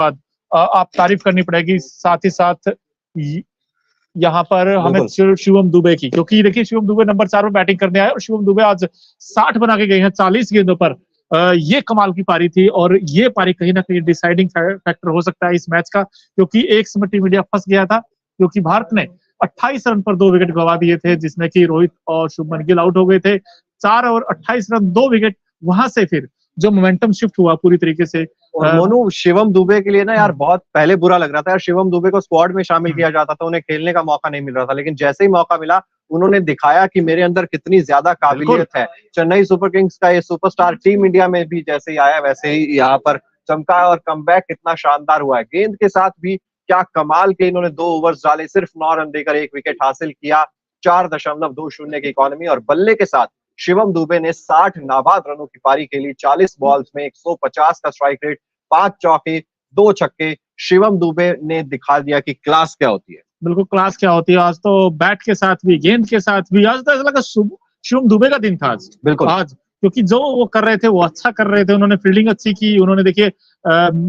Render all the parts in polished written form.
बाद आप तारीफ करनी पड़ेगी। साथ ही साथ यहाँ पर हमें शिवम दुबे की, क्योंकि देखिए शिवम दुबे नंबर 4 पर बैटिंग करने आए और शिवम दुबे आज 60 बना के गए हैं 40 गेंदों पर। ये कमाल की पारी थी और ये पारी कहीं ना कहीं डिसाइडिंग फैक्टर हो सकता है इस मैच का, क्योंकि एक समय टीम इंडिया फंस गया था, क्योंकि भारत ने 28 रन पर 2 विकेट गवा दिए थे, जिसमें कि रोहित और शुभमन गिल आउट हो गए थे। 4 ओवर 28 रन 2 विकेट, वहां से फिर जो मोमेंटम शिफ्ट हुआ पूरी तरीके से। और मोनू, शिवम दुबे के लिए ना यार बहुत पहले बुरा लग रहा था यार, शिवम दुबे को स्क्वाड में शामिल किया जाता था, उन्हें खेलने का मौका नहीं मिल रहा था, लेकिन जैसे ही मौका मिला उन्होंने दिखाया कि मेरे अंदर कितनी ज्यादा काबिलियत है। चेन्नई सुपर किंग्स का ये सुपरस्टार टीम इंडिया में भी जैसे ही आया वैसे ही यहाँ पर चमका है, और कमबैक कितना शानदार हुआ है। गेंद के साथ भी क्या कमाल के इन्होंने 2 ओवर्स डाले, सिर्फ 9 रन देकर 1 विकेट हासिल किया, 4.20 की इकोनॉमी। और बल्ले के साथ शिवम दुबे ने 60 नाबाद रनों की पारी खेली, 40 बॉल्स में 150 का स्ट्राइक रेट, 5 चौके 2 छक्के। शिवम दुबे ने दिखा दिया कि क्लास क्या होती है। बिल्कुल क्लास क्या होती है। आज तो बैट के साथ भी, गेंद के साथ भी, आज तो ऐसा लगा शिवम दुबे का दिन था आज। बिल्कुल आज क्योंकि जो वो कर रहे थे वो अच्छा कर रहे थे, उन्होंने फील्डिंग अच्छी की, उन्होंने देखिए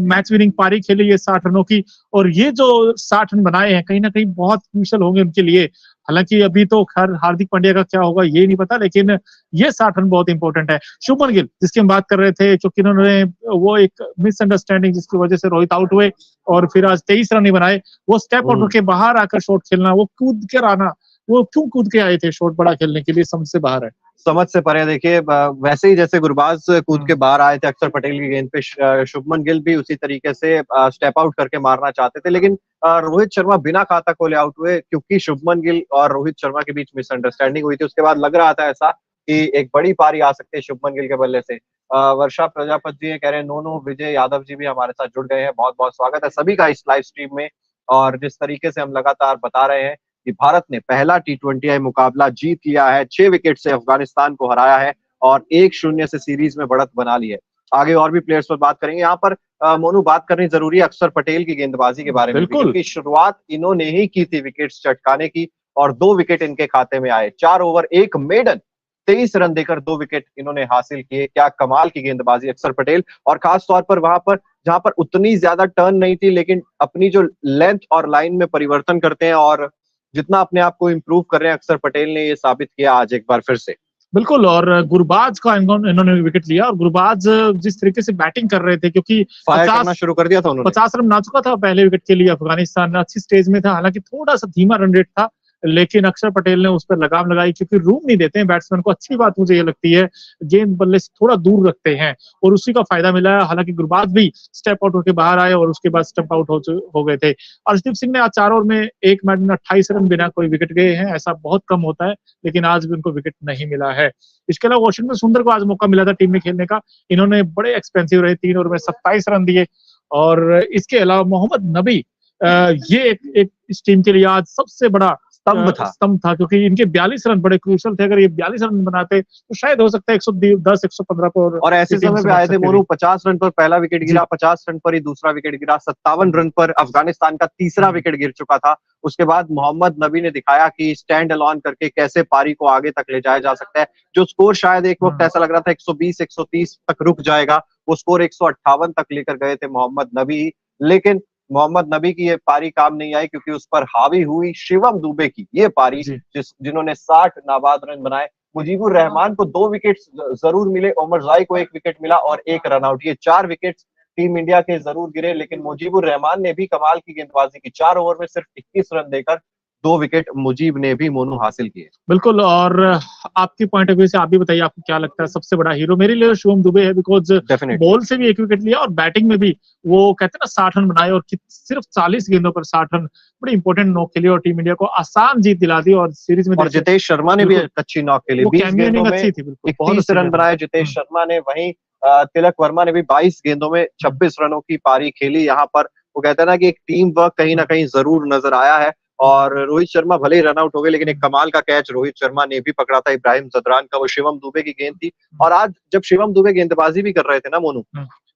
मैच विनिंग पारी खेली ये 60 रनों की, और ये जो 60 रन बनाए हैं कहीं ना कहीं बहुत क्रूशियल होंगे उनके लिए। हालांकि अभी तो खैर हार्दिक पांड्या का क्या होगा ये नहीं पता, लेकिन ये 60 रन बहुत इंपॉर्टेंट है। शुभमन गिल जिसकी हम बात कर रहे थे, क्योंकि इन्होंने वो एक मिसअंडरस्टैंडिंग जिसकी वजह से रोहित आउट हुए और फिर आज 23 रन ही बनाए, वो स्टेप आउट होकर बाहर आकर शॉट खेलना, वो कूद कर आना, वो क्यों कूद के आए थे शॉट बड़ा खेलने के लिए, समझ से बाहर है, समझ से परे। देखिए वैसे ही जैसे गुरबाज कूद के बाहर आए थे अक्षर पटेल की गेंद पे, शुभमन गिल भी उसी तरीके से स्टेप आउट करके मारना चाहते थे, लेकिन रोहित शर्मा बिना खाता खोले आउट हुए, क्योंकि शुभमन गिल और रोहित शर्मा के बीच मिसअंडरस्टैंडिंग हुई थी। उसके बाद लग रहा था ऐसा कि एक बड़ी पारी आ सकती है शुभमन गिल के बल्ले से। वर्षा प्रजापति जी कह रहे हैं नो विजय यादव जी भी हमारे साथ जुड़ गए हैं, बहुत बहुत स्वागत है सभी का इस लाइव स्ट्रीम में। और जिस तरीके से हम लगातार बता रहे हैं कि भारत ने पहला T20I मुकाबला जीत लिया है, 6 विकेट से अफगानिस्तान को हराया है और 1-0 से सीरीज में बढ़त बना ली है। आगे और भी प्लेयर्स पर बात करेंगे। यहाँ पर मोनू बात करनी जरूरी है अक्षर पटेल की गेंदबाजी के बारे में, क्योंकि शुरुआत इन्होंने ही की थी विकेट्स चटकाने की, और 2 विकेट इनके खाते में आए। 4 ओवर 1 मेडन, 23 रन देकर 2 विकेट इन्होंने हासिल किए। क्या कमाल की गेंदबाजी अक्षर पटेल, और खास तौर पर वहां पर जहां पर उतनी ज्यादा टर्न नहीं थी, लेकिन अपनी जो लेंथ और लाइन में परिवर्तन करते हैं और जितना अपने आप को इम्प्रूव कर रहे हैं अक्षर पटेल ने ये साबित किया आज एक बार फिर से। बिल्कुल, और गुरबाज का इन्होंने विकेट लिया, और गुरबाज जिस तरीके से बैटिंग कर रहे थे, क्योंकि फायर करना शुरू कर दिया था उन्होंने। 50 रन बना चुका था पहले विकेट के लिए अफगानिस्तान, अच्छी स्टेज में था, हालांकि थोड़ा सा धीमा रन रेट था, लेकिन अक्षर पटेल ने उस पर लगाम लगाई, क्योंकि रूम नहीं देते हैं बैट्समैन को। अच्छी बात मुझे ये लगती है, गेंद बल्ले से थोड़ा दूर रखते हैं और उसी का फायदा मिला है। हालांकि गुरबाज भी स्टेप आउट होकर बाहर आए और उसके बाद स्टेप आउट हो गए थे। अर्शदीप सिंह ने आज 4 ओवर में 1 मैच में 28 रन बिना कोई विकेट गए हैं, ऐसा बहुत कम होता है, लेकिन आज भी उनको विकेट नहीं मिला है। इसके अलावा वाशिंगटन सुंदर को आज मौका मिला था टीम में खेलने का, इन्होंने बड़े एक्सपेंसिव रहे, 3 ओवर में 27 रन दिए। और इसके अलावा मोहम्मद नबी, ये एक इस टीम के लिए आज सबसे बड़ा स्तंभ था, क्योंकि इनके 42 रन बड़े क्रूशल थे। अगर ये 42 रन बनाते तो शायद हो सकता है 110 115 पर, और ऐसे समय पे आए थे मोनू 50 रन पर पहला विकेट गिरा, 50 रन पर ही दूसरा विकेट गिरा, 57 रन पर अफगानिस्तान का तीसरा विकेट गिर चुका था। उसके बाद मोहम्मद नबी ने दिखाया कि स्टैंड अलोन करके कैसे पारी को आगे तक ले जाया जा सकता है। जो स्कोर शायद एक वक्त ऐसा लग रहा था 120 130 तक रुक जाएगा, वो स्कोर 158 तक लेकर गए थे मोहम्मद नबी। लेकिन मोहम्मद नबी की ये पारी काम नहीं आई, क्योंकि उस पर हावी हुई शिवम दुबे की ये पारी, जिन्होंने 60 नाबाद रन बनाए। मुजीबुर रहमान को 2 विकेट जरूर मिले, ओमर जाई को 1 विकेट मिला और 1 रन आउट। ये 4 विकेट टीम इंडिया के जरूर गिरे, लेकिन मुजीबुर रहमान ने भी कमाल की गेंदबाजी की। 4 ओवर में सिर्फ 21 रन देकर 2 विकेट मुजीब ने भी मोनू हासिल किए। बिल्कुल, और आपकी पॉइंट ऑफ व्यू से आप भी बताइए, आपको क्या लगता है सबसे बड़ा हीरो? मेरे लिए शिवम दुबे है, बिकॉज बॉल से भी 1 विकेट लिया और बैटिंग में भी वो कहते हैं ना 60 रन बनाए, और सिर्फ 40 गेंदों पर 60 रन, बड़ी इंपॉर्टेंट नॉक खेली और टीम इंडिया को आसान जीत दिला दी। और सीरीज में और जितेश शर्मा ने भी अच्छी नॉक खेली, 20 गेंदों में 31 रन बनाए जितेश शर्मा ने। वहीं तिलक वर्मा ने भी 22 गेंदों में 26 रनों की पारी खेली। यहाँ पर वो कहते हैं ना कि एक टीम वर्क कहीं ना कहीं जरूर नजर आया है। और रोहित शर्मा भले ही रन आउट हो गए, लेकिन एक कमाल का कैच रोहित शर्मा ने भी पकड़ा था इब्राहिम जदरान का, वो शिवम दुबे की गेंद थी। और आज जब शिवम दुबे गेंदबाजी भी कर रहे थे ना मोनू,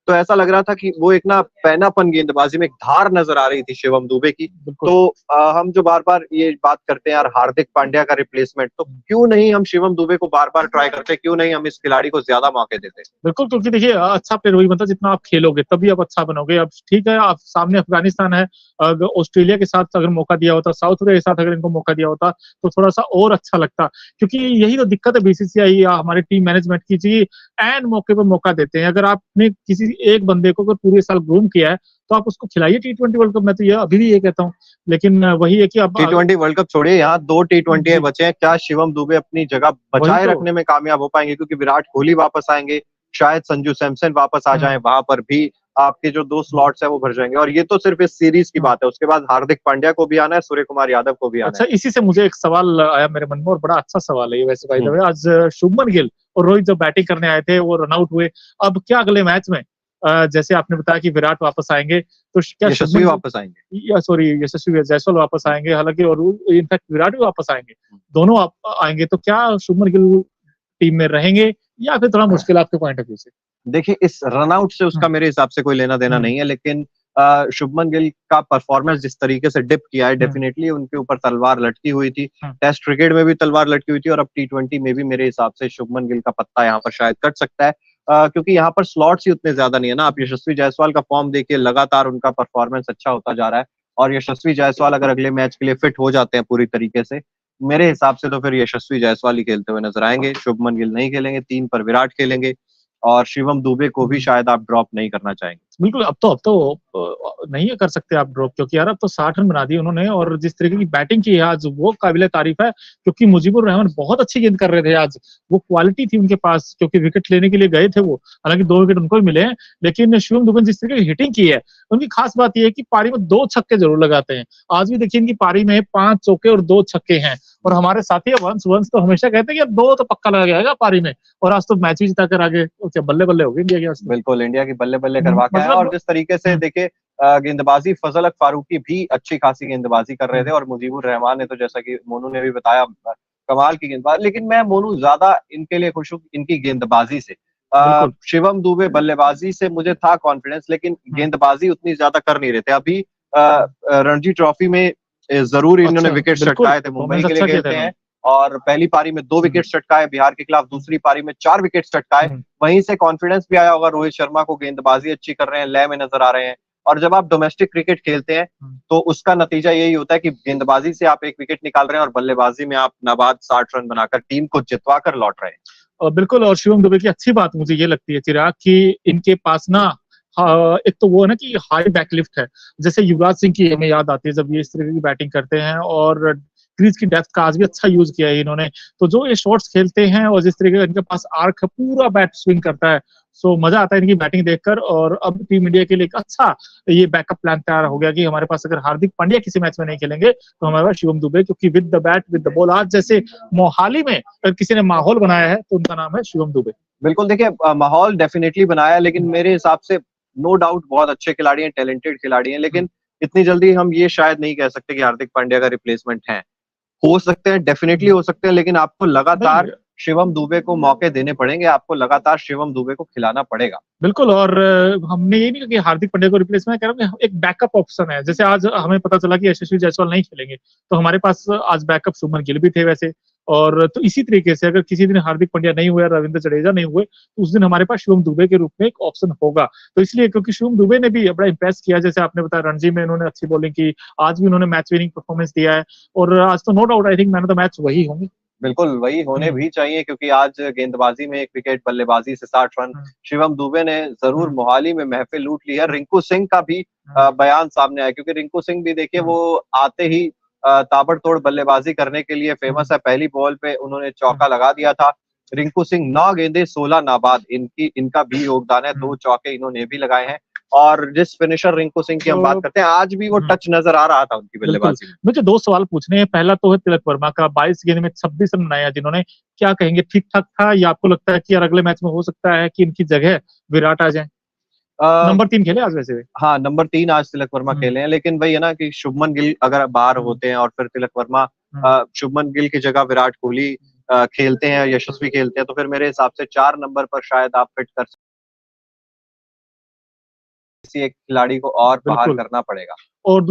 तो ऐसा लग रहा था कि वो एक ना पैनापन गेंदबाजी में एक धार नजर आ रही थी शिवम दुबे की। बिल्कुल। तो हम जो बार-बार ये बात करते हैं यार हार्दिक पांड्या का रिप्लेसमेंट, तो क्यों नहीं हम शिवम दुबे को बार-बार ट्राई करते, क्यों नहीं हम इस खिलाड़ी को ज्यादा मौके देते? बिल्कुल, क्योंकि देखिए अच्छा प्लेयर वही बनता है जितना आप खेलोगे, तभी आप अच्छा बनोगे। अब ठीक है, आप सामने अफ़गानिस्तान है, ऑस्ट्रेलिया के साथ अगर मौका दिया होता, साउथ अफ्रीका के साथ अगर इनको मौका दिया होता, तो थोड़ा-सा और अच्छा लगता। क्योंकि यही तो दिक्कत है बीसीसीआई या हमारी टीम मैनेजमेंट की जी, ऐन मौके पे मौका देते हैं। अगर आपने किसी एक बंदे को अगर पूरे साल ग्रूम किया है, तो आप उसको खिलाइए टी20 वर्ल्ड कप। मैं तो ये अभी भी ये कहता हूँ। लेकिन वही है कि अब टी20 वर्ल्ड कप छोड़िए, यहाँ 2 टी20 जी, बचे हैं, क्या शिवम दुबे अपनी जगह वही बचाए तो। रखने में कामयाब हो पाएंगे? क्योंकि विराट कोहली वापस आएंगे, शायद संजू सैमसन वापस आ जाएं, हुँ, वहां पर भी आपके जो 2 हुँ, स्लॉट्स है वो भर जाएंगे। और ये तो सिर्फ इस सीरीज की हुँ। बात है, उसके बाद हार्दिक पांड्या को भी आना है, सूर्य कुमार यादव को भी आना अच्छा, है। इसी से मुझे एक सवाल आया मेरे मन में, और बड़ा अच्छा सवाल है ये वैसे बाय द हम्म, वे। आज शुभमन गिल और रोहित जब बैटिंग करने आए थे, वो रन आउट हुए। अब क्या अगले मैच में जैसे आपने बताया कि विराट वापस आएंगे, तो क्या यशस्वी शुभमन गिल वापस आएंगे। या सॉरी यशस्वी जायसवाल वापस हम्म, आएंगे, हालांकि और इनफैक्ट विराट भी वापस आएंगे, हम्म। दोनों आएंगे, तो क्या शुभमन गिल टीम में रहेंगे या फिर थोड़ा मुश्किल आपके पॉइंट ऑफ व्यू से? देखिए, इस रन आउट से हम्म, उसका मेरे हिसाब से कोई लेना देना हम्म, नहीं है, लेकिन शुभमन गिल का परफॉर्मेंस जिस तरीके से डिप किया है, हम्म, डेफिनेटली उनके ऊपर तलवार लटकी हुई थी। हम्म, टेस्ट क्रिकेट में भी तलवार लटकी हुई थी और अब टी20 में भी मेरे हिसाब से शुभमन गिल का पत्ता यहाँ पर शायद कट सकता है। क्योंकि यहाँ पर स्लॉट्स ही उतने ज्यादा नहीं है ना। आप यशस्वी जायसवाल का फॉर्म देखिए, लगातार उनका परफॉर्मेंस अच्छा होता जा रहा है। और यशस्वी जायसवाल अगर अगले मैच के लिए फिट हो जाते हैं पूरी तरीके से, मेरे हिसाब से तो फिर यशस्वी जायसवाल ही खेलते हुए नजर आएंगे। शुभमन गिल नहीं खेलेंगे, 3 पर विराट खेलेंगे और शिवम दुबे को भी हम्म। शायद आप ड्रॉप नहीं करना चाहेंगे। बिल्कुल, अब तो नहीं कर सकते आप ड्रॉप, क्योंकि यार अब तो 60 रन बना दिए उन्होंने, और जिस तरीके की बैटिंग की है आज, वो काबिले तारीफ है। क्योंकि मुजीबुर रहमान बहुत अच्छी गेंद कर रहे थे आज, वो क्वालिटी थी उनके पास, क्योंकि विकेट लेने के लिए गए थे वो। हालांकि 2 विकेट उनको भी मिले हैं, लेकिन शिवम दुबे ने जिस तरीके की हिटिंग की है, उनकी खास बात यह है कि पारी में 2 छक्के जरूर लगाते हैं। आज भी देखिए इनकी पारी में 5 चौके और 2 छक्के हैं। और हमारे साथी वंश वंश तो हमेशा कहते हैं कि अब 2 तो पक्का लगा जाएगा पारी में, और आज तो मैच भी जिता कर आगे, क्या बल्ले बल्ले हो गई इंडिया की आज तो। बिल्कुल, इंडिया की बल्ले-बल्ले करवा के आए और मतलब जिस तरीके से हम्म, देखिए गेंदबाजी फजल हक फारूकी भी अच्छी खासी गेंदबाजी कर रहे थे हम्म, और मुजीबुर रहमान ने तो जैसा कि मोनू ने भी बताया कमाल की गेंदबाज। लेकिन मैं मोनू ज्यादा इनके लिए खुश हूँ इनकी गेंदबाजी से। बिल्कुल। शिवम दुबे बल्लेबाजी से मुझे था कॉन्फिडेंस, लेकिन हम्म, गेंदबाजी उतनी ज्यादा कर नहीं रहे थे। अभी रणजी ट्रॉफी में जरूर इन्होंने अच्छा, विकेट बिल्कुल चटकाए थे, मुंबई परफॉर्मेंस के लिए अच्छा किया था खेलते हैं इन्होंने। और पहली पारी में 2 हम्म, विकेट चटकाए बिहार के खिलाफ, हम्म, दूसरी पारी में 4 विकेट चटकाए। हम्म, वहीं से कॉन्फिडेंस भी आया होगा रोहित शर्मा को, गेंदबाजी अच्छी कर रहे हैं, लय में नजर आ रहे हैं। और जब आप डोमेस्टिक क्रिकेट खेलते हैं हम्म। तो उसका नतीजा यही होता है कि गेंदबाजी से आप 1 विकेट निकाल रहे हैं और बल्लेबाजी में आप नाबाद 60 रन बनाकर टीम को जितवा कर लौट रहे हैं। और बिल्कुल, और शिवम दुबे की अच्छी बात मुझे ये लगती है चिराग, कि इनके पास ना, हाँ, एक तो वो है ना कि हाई बैकलिफ्ट है। जैसे युवराज सिंह की हमें याद आती है जब ये इस तरह की बैटिंग करते हैं, और क्रीज की डेप्थ का आज भी अच्छा यूज किया है इन्होंने। तो जो ये शॉट्स खेलते हैं और जिस तरीके का इनके पास आर्क है, पूरा बैट स्विंग करता है। सो मजा आता है इनकी बैटिंग देखकर। और अब टीम इंडिया के लिए एक अच्छा ये बैकअप प्लान तैयार हो गया कि हमारे पास अगर हार्दिक पांड्या किसी मैच में नहीं खेलेंगे, तो हमारे पास शिवम दुबे, क्योंकि with the bat with the ball, आज जैसे मोहाली में अगर किसी ने माहौल बनाया है तो उनका नाम है शिवम दुबे। बिल्कुल, देखिए माहौल डेफिनेटली बनाया, लेकिन मेरे हिसाब से नो डाउट बहुत अच्छे खिलाड़ी हैं, टैलेंटेड खिलाड़ी हैं, लेकिन इतनी जल्दी हम ये शायद नहीं कह सकते कि हार्दिक पांड्या का रिप्लेसमेंट है। हो सकते हैं, डेफिनेटली हो सकते हैं, लेकिन आपको लगातार नहीं, शिवम दुबे को मौके देने पड़ेंगे, आपको लगातार शिवम दुबे को खिलाना पड़ेगा। बिल्कुल। और हमने ये नहीं कहा कि हार्दिक पांड्या को रिप्लेस, मैं कह रहा हूँ एक बैकअप ऑप्शन है। जैसे आज हमें पता चला कि यशस्वी जायसवाल नहीं खेलेंगे, तो हमारे पास आज बैकअप शुभमन गिल भी थे वैसे। और तो इसी तरीके से अगर किसी दिन हार्दिक पांड्या नहीं हुए, रविंद्र जडेजा नहीं हुए, तो उस दिन हमारे पास शिवम दुबे के रूप में एक ऑप्शन होगा। तो इसलिए, क्योंकि शिवम दुबे ने भी बड़ा इंप्रेस किया, जैसे आपने बताया रणजी में इन्होंने अच्छी बॉलिंग की, आज भी उन्होंने मैच विनिंग परफॉर्मेंस दिया है। और आज तो no doubt I think man of the match वही होंगे। बिल्कुल, वही होने हम्म, भी चाहिए क्योंकि आज गेंदबाजी में 1 विकेट, बल्लेबाजी से 60 रन हम्म, शिवम दुबे ने ज़रूर हम्म, मोहाली में महफ़िल लूट ली है। रिंकू सिंह का भी हम्म, बयान सामने आया क्योंकि रिंकू सिंह भी देखिए हम्म, वो आते ही ताबड़तोड़ बल्लेबाजी करने के लिए हम्म, फ़ेमस है। पहली बॉल पे उन्होंने चौका हम्म, लगा दिया था। रिंकू सिंह 9 गेंदें 16 नाबाद, इनका भी योगदान है, 2 हम्म, चौके इन्होंने भी लगाए हैं। और जिस फिनिशर रिंकू सिंह की हम बात तो करते हैं, आज भी वो हम्म, टच नज़र आ रहा था उनकी बिल्कुल। बल्लेबाजी में। मुझे 2 सवाल पूछने हैं। पहला तो है तिलक वर्मा का, 22 गेंद में 26 रन बनाया जिन्होंने, क्या कहेंगे, ठीक-ठाक था या आपको लगता है कि यार अगले मैच में हो सकता है कि इनकी जगह विराट आ जाए? अ, नंबर 3 खेले आज वैसे वे। हाँ, नंबर 3 आज तिलक वर्मा हुँ, खेले हैं, लेकिन वही है ना कि शुभमन गिल अगर बाहर हुँ, होते हैं और फिर तिलक वर्मा हुँ। शुभमन गिल की जगह विराट कोहली खेलते हैं, यशस्वी खेलते हैं, तो फिर मेरे हिसाब से 4 नंबर पर शायद आप फिट कर किसी एक खिलाड़ी को और बाहर बिल्कुल। करना पड़ेगा। और